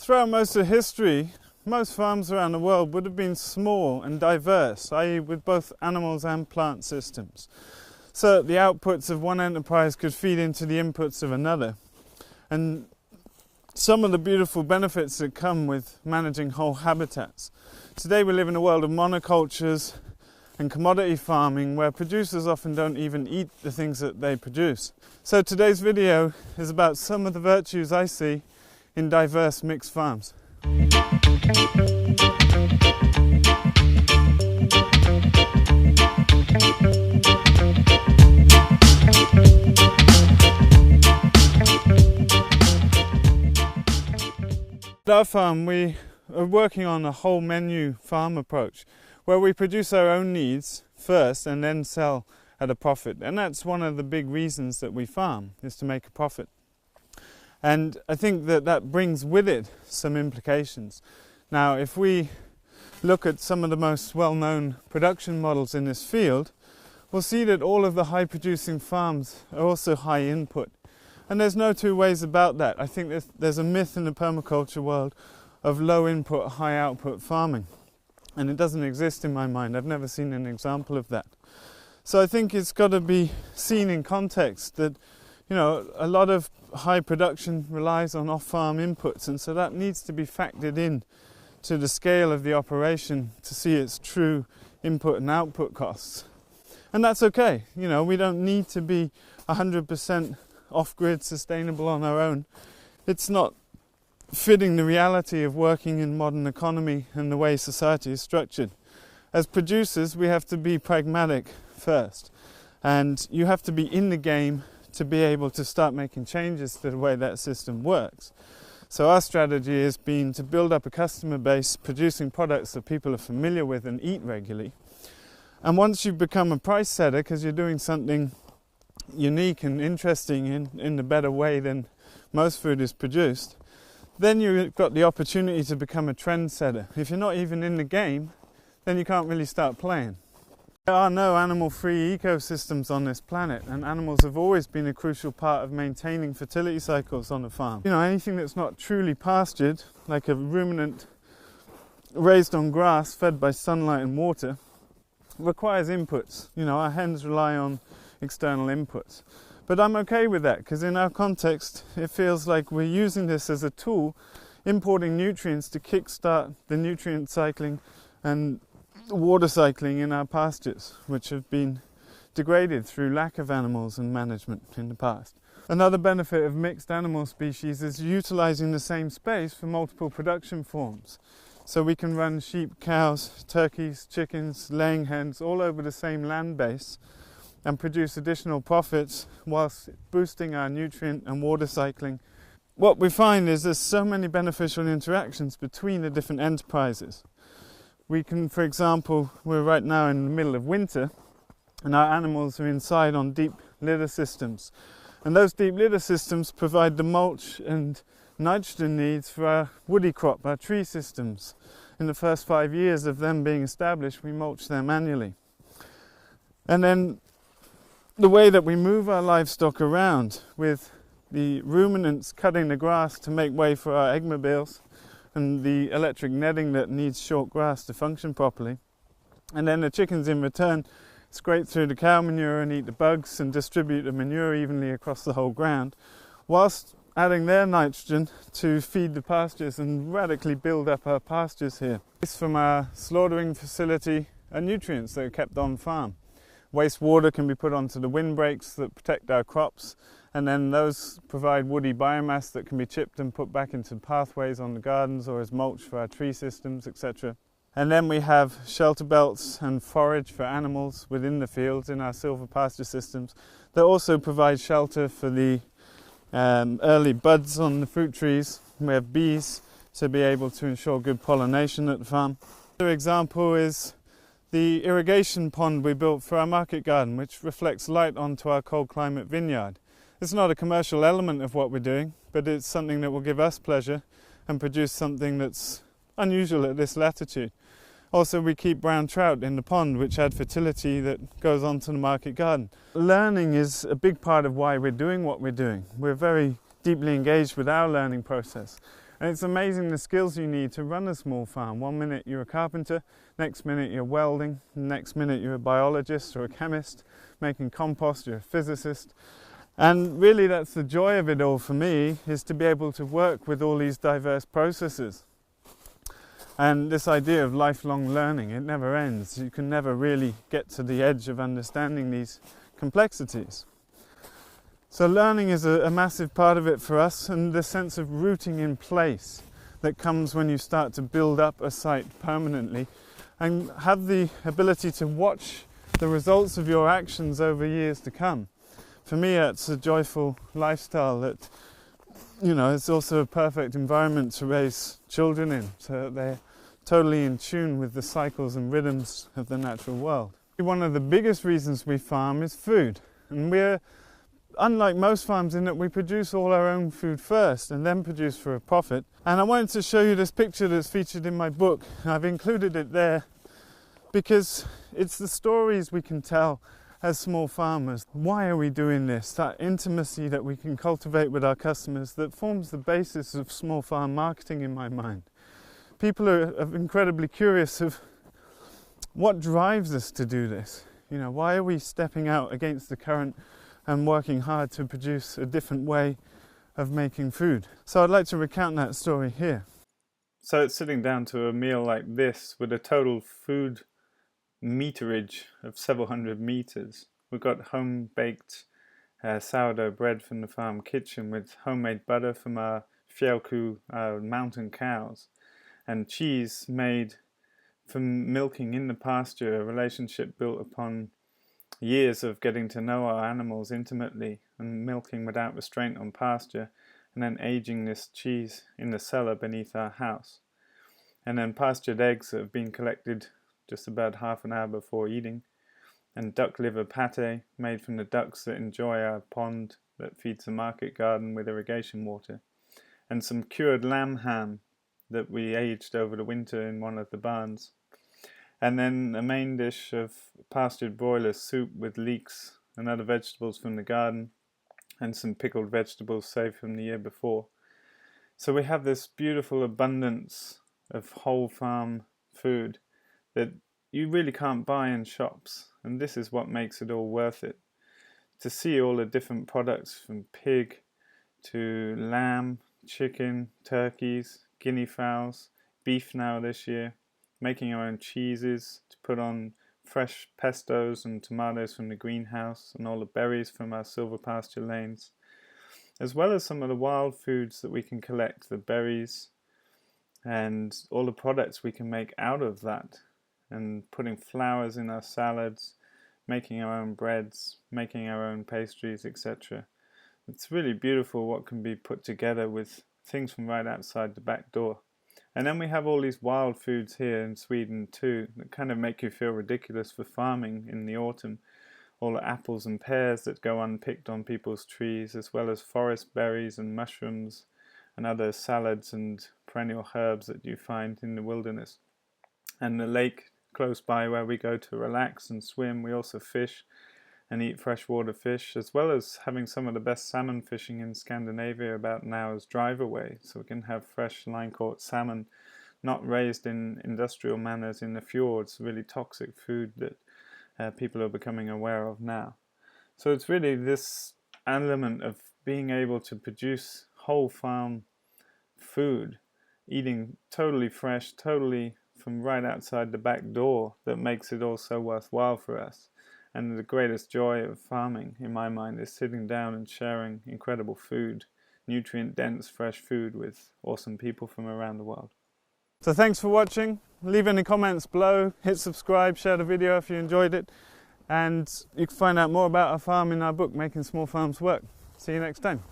Throughout most of history, most farms around the world would have been small and diverse, i.e. with both animals and plant systems, so that the outputs of one enterprise could feed into the inputs of another. And some of the beautiful benefits that come with managing whole habitats. Today we live in a world of monocultures and commodity farming where producers often don't even eat the things that they produce. So today's video is about some of the virtues I see in diverse mixed farms. At our farm we are working on a whole menu farm approach where we produce our own needs first and then sell at a profit. And that's one of the big reasons that we farm, is to make a profit. And I think that that brings with it some implications. Now, if we look at some of the most well-known production models in this field, we'll see that all of the high-producing farms are also high input. And there's no two ways about that. I think there's a myth in the permaculture world of low input, high output farming. And it doesn't exist in my mind. I've never seen an example of that. So I think it's got to be seen in context that, you know, a lot of high production relies on off-farm inputs, and so that needs to be factored in to the scale of the operation to see its true input and output costs. And that's okay. You know, we don't need to be 100% off-grid sustainable on our own. It's not fitting the reality of working in modern economy and the way society is structured. As producers, we have to be pragmatic first, and you have to be in the game to be able to start making changes to the way that system works. So our strategy has been to build up a customer base producing products that people are familiar with and eat regularly. And once you've become a price setter, because you're doing something unique and interesting in a better way than most food is produced, then you've got the opportunity to become a trend setter. If you're not even in the game, then you can't really start playing. There are no animal-free ecosystems on this planet, and animals have always been a crucial part of maintaining fertility cycles on a farm. You know, anything that's not truly pastured, like a ruminant raised on grass fed by sunlight and water, requires inputs. You know, our hens rely on external inputs. But I'm okay with that, because in our context it feels like we're using this as a tool, importing nutrients to kickstart the nutrient cycling and water cycling in our pastures, which have been degraded through lack of animals and management in the past. Another benefit of mixed animal species is utilising the same space for multiple production forms. So we can run sheep, cows, turkeys, chickens, laying hens all over the same land base and produce additional profits whilst boosting our nutrient and water cycling. What we find is there's so many beneficial interactions between the different enterprises. We can, for example, we're right now in the middle of winter and our animals are inside on deep litter systems. And those deep litter systems provide the mulch and nitrogen needs for our woody crop, our tree systems. In the first 5 years of them being established, we mulch them annually. And then the way that we move our livestock around, with the ruminants cutting the grass to make way for our eggmobiles, and the electric netting that needs short grass to function properly. And then the chickens in return scrape through the cow manure and eat the bugs and distribute the manure evenly across the whole ground, whilst adding their nitrogen to feed the pastures and radically build up our pastures here. From our slaughtering facility are nutrients that are kept on farm. Wastewater can be put onto the windbreaks that protect our crops, and then those provide woody biomass that can be chipped and put back into pathways on the gardens or as mulch for our tree systems, etc. And then we have shelter belts and forage for animals within the fields in our silver pasture systems that also provide shelter for the early buds on the fruit trees. We have bees to be able to ensure good pollination at the farm. Another example is the irrigation pond we built for our market garden, which reflects light onto our cold climate vineyard. It's not a commercial element of what we're doing, but it's something that will give us pleasure and produce something that's unusual at this latitude. Also, we keep brown trout in the pond, which add fertility that goes on to the market garden. Learning is a big part of why we're doing what we're doing. We're very deeply engaged with our learning process. And it's amazing the skills you need to run a small farm. One minute you're a carpenter, next minute you're welding, next minute you're a biologist or a chemist, making compost, you're a physicist. And really that's the joy of it all for me, is to be able to work with all these diverse processes. And this idea of lifelong learning, it never ends. You can never really get to the edge of understanding these complexities. So learning is a massive part of it for us, and the sense of rooting in place that comes when you start to build up a site permanently and have the ability to watch the results of your actions over years to come. For me, it's a joyful lifestyle that, you know, it's also a perfect environment to raise children in, so that they're totally in tune with the cycles and rhythms of the natural world. One of the biggest reasons we farm is food, and we're unlike most farms in that we produce all our own food first and then produce for a profit. And I wanted to show you this picture that's featured in my book. I've included it there because it's the stories we can tell as small farmers. Why are we doing this? That intimacy that we can cultivate with our customers that forms the basis of small farm marketing in my mind. People are incredibly curious of what drives us to do this. You know, why are we stepping out against the current and working hard to produce a different way of making food? So I'd like to recount that story here. So it's sitting down to a meal like this with a total food meterage of several hundred meters. We've got home-baked sourdough bread from the farm kitchen with homemade butter from our fielku, our mountain cows, and cheese made from milking in the pasture, a relationship built upon years of getting to know our animals intimately and milking without restraint on pasture, and then aging this cheese in the cellar beneath our house. And then pastured eggs that have been collected just about half an hour before eating, and duck liver pate made from the ducks that enjoy our pond that feeds the market garden with irrigation water, and some cured lamb ham that we aged over the winter in one of the barns. And then a main dish of pastured broiler soup with leeks and other vegetables from the garden, and some pickled vegetables saved from the year before. So we have this beautiful abundance of whole farm food that you really can't buy in shops, and this is what makes it all worth it. To see all the different products from pig to lamb, chicken, turkeys, guinea fowls, beef now this year, making our own cheeses to put on fresh pestos and tomatoes from the greenhouse, and all the berries from our silver pasture lanes, as well as some of the wild foods that we can collect, the berries, and all the products we can make out of that, and putting flowers in our salads, making our own breads, making our own pastries, etc. It's really beautiful what can be put together with things from right outside the back door. And then we have all these wild foods here in Sweden too that kind of make you feel ridiculous for farming in the autumn. All the apples and pears that go unpicked on people's trees, as well as forest berries and mushrooms and other salads and perennial herbs that you find in the wilderness. And the lake close by where we go to relax and swim, we also fish and eat freshwater fish, as well as having some of the best salmon fishing in Scandinavia about an hour's drive away. So we can have fresh line-caught salmon, not raised in industrial manners in the fjords, really toxic food that people are becoming aware of now. So it's really this element of being able to produce whole farm food, eating totally fresh, totally from right outside the back door, that makes it all so worthwhile for us. And the greatest joy of farming, in my mind, is sitting down and sharing incredible food, nutrient-dense, fresh food with awesome people from around the world. So thanks for watching. Leave any comments below, hit subscribe, share the video if you enjoyed it, and you can find out more about our farm in our book, Making Small Farms Work. See you next time.